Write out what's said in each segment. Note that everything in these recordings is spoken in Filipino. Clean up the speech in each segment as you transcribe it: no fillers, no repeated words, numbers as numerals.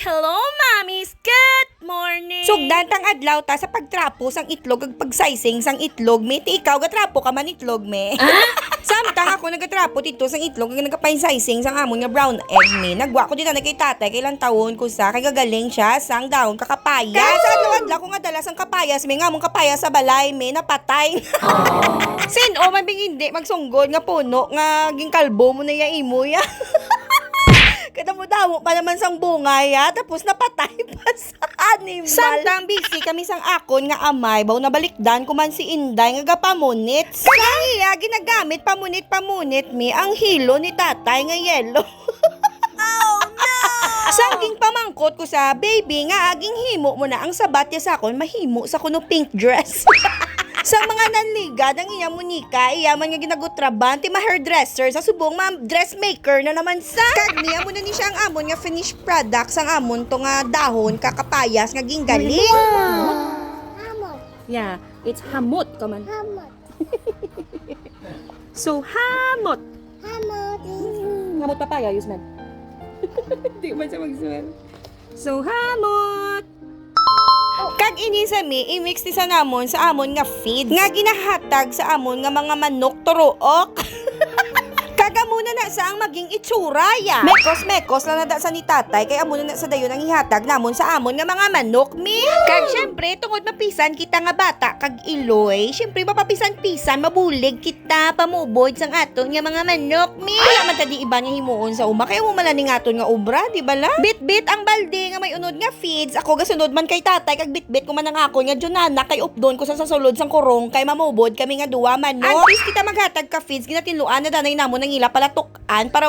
Hello, mommies! Good morning! Sugdan tang adlaw ta sa pagtrapo sang itlog ag pagsaysing sang itlog me ti ikaw gatrapo ka man itlog me. Samtang ako nagatrapo dito sang itlog ag nagapainsaysing sang amon nga brown egg me. Nagwa ko dito na kay tatay kay ilang taon ko sa kay gagaling siya sang dahon kakapayas. Sa adlaw ko nga dala sang kapayas me nga among kapayas sa balay me napatay. Sin o man bing hindi magsunggod nga puno nga ging kalbo mo na ya imo ya. Kada mo damo pa naman sang bungay ha, tapos napatay pa sa animal. Samtang busy kami sang akon nga amay, baw nabalikdan ko man si Inday nga gapamunit. Kaya iya, ginagamit pamunit mi ang hilo ni tatay nga yelo. Oh no! Sangking pamangkot ko sa baby nga aging himo mo na ang sabat ya sa akon, mahimo sa kuno pink dress. Sa mga nanligad ang iya Monica, iyaman nga ginagutraban ti ma-hairdresser sa subong dressmaker na naman sa. Kagniya mo na ni siya ang amon nga finished product sang amon to nga dahon kakapayas nga ginggaling. Hamot. Yeah, it's hamot, come on. Hamot. So, hamot. Hamot. Hamot papaya, Yusman. Hindi man siya mag-smell. So, hamot. Kag ini sa mi, i-mix ti sa namon sa amon nga feed nga ginahatag sa amon nga mga manok turuok. Kaga muna na sa ang maging itsura ya. Mekos lang na da sa ni tatay kay amo na sa dayon ang ihatag namon sa amon nga mga manok mi. Kag syempre tungod mapisan kita nga bata kag iloy, syempre mapapisan-pisan mabulig kita pamubod sang aton nga mga manok mi. Kaya man tadi iba nga himuon sa uma kay mo malaning aton nga obra, di ba la? Bit-bit ang balde nga may unod nga feeds. Ako gasunod man kay tatay kag bit-bit ko man ang akon nga Jonana kay updon ko sa sulod sang kurong kay mamubod kami nga duwa manok. At least kita maghatag ka feeds ginatiluan na danay namon ang ila pala tukan para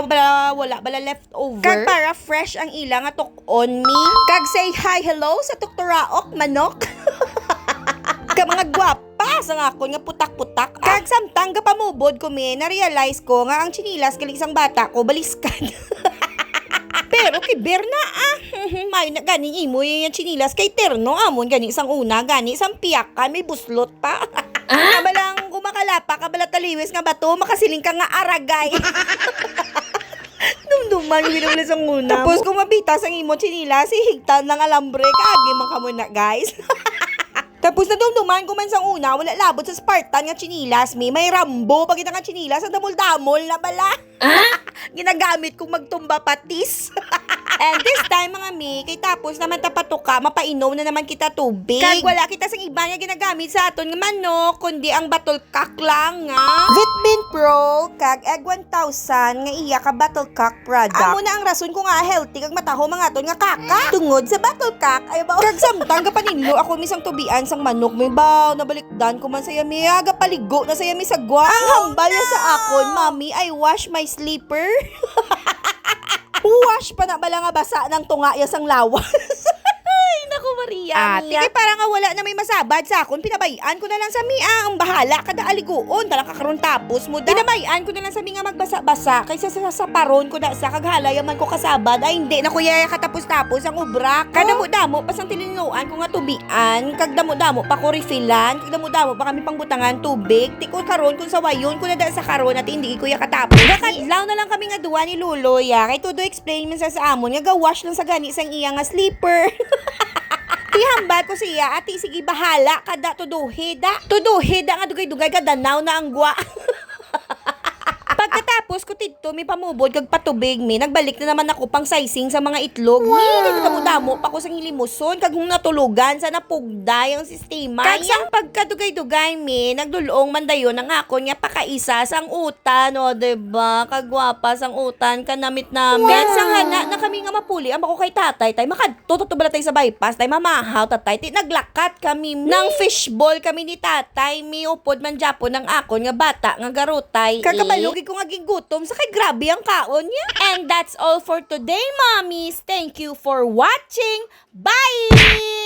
wala bala leftover. Kag para fresh ang ila nga tukon mi. Kag say hi hello sa tukturaok manok. Ka mga gwapa sang akon nga putak-putak. Kag samtang gapamubod ko mi na-realize ko nga ang chinilas kalisang bata ko baliskan. Pero kay Berna mayo na gani imo yung chinilas kay terno amon gani sang una gani sang piyakan may buslot pa. Kabalang kumakalapa, kabala taliwis nga bato, makasiling ka nga aragay. Dumduman yung binulis ang una. Tapos kung mabita sang imo chinila, si higtan ng alambre, kaagi man ka muna guys. Tapos na dumduman ko man sang una, wala labot sa Spartan nga chinilas, may Rambo, pagkita nga chinilas, ang damol-damol na bala. Ginagamit kong magtumba patis. And this time mga mi, kay tapos naman tapatuka, mapainom na naman kita tubig. Kag wala kita sang iba nga ginagamit sa aton nga manok, kundi ang battle cock lang nga. Vitmin Pro, kag egg 1,000 nga iya ka battle cock product. Amo na ang rason ko nga healthy kag mataho mga aton nga kaka. Tungod sa battle cock, ay ba? Kag samtang gapaninlo ako misang tubian sang manok, may baw, nabalikdan ko man sa yami, aga paligo na sa yami sa gwa. Ang hambal niya sa akon, mami, I wash my sleeper. Wash pa na bala nga basa ng tunga ya sang lawas. Ay, naku Maria. Ate, para nga wala na may masabad sa akon, pinabayaan ko na lang sa Mia ang bahala kada aliguon, talang kakaroon tapos mo da. Pinabayaan ko na lang sa Mia nga magbasa-basa kaysa sa paron ko na sa kaghalayaman ko kasabad. Ay hindi na kuya katapos-tapos ang ubra. Kada mo damo pasang tilinuan ko nga tubian, kag damo-damo pa ko refillan, kag damo-damo pa kami pangbutangan tubig. Ti ko karon kun sa wayon ko na da sa karon at hindi ko ya katapos. Nakadlaw na lang kami nga duwa ni Lulo ya. Kay todo explain man sa amon nga gawash lang sa gani sang iya nga sleeper. Tihambal ko siya, ati sige bahala kada tuduhida nga dugay-dugay kada naw na ang gwa. Pagkatapos ko tito may pamubod kag patubig mi, nagbalik na naman ako pang sizing sa mga itlog. Wow. Damo pa ko sang ilimuson kag natulugan sa napugday ang sistema. Kag sang pagkadugay-dugay mi, nagdulong man dayon ang akon nga pakaisa sang utan, o diba? Kagwapa sang utan kanamit namin. Kag sang hana na kami nga mapuli ang ako kay tatay, tay makadto bala tay sa bypass, tay mamahaw tatay, ti naglakat kami nang fishball kami ni tatay, mi upod man Japon ng akon nga bata nga garutay. Kakabalugi ko nga gigutom sa kay grabe ang kaon niya. And that's all for today, mommies. Thank you for watching. Bye!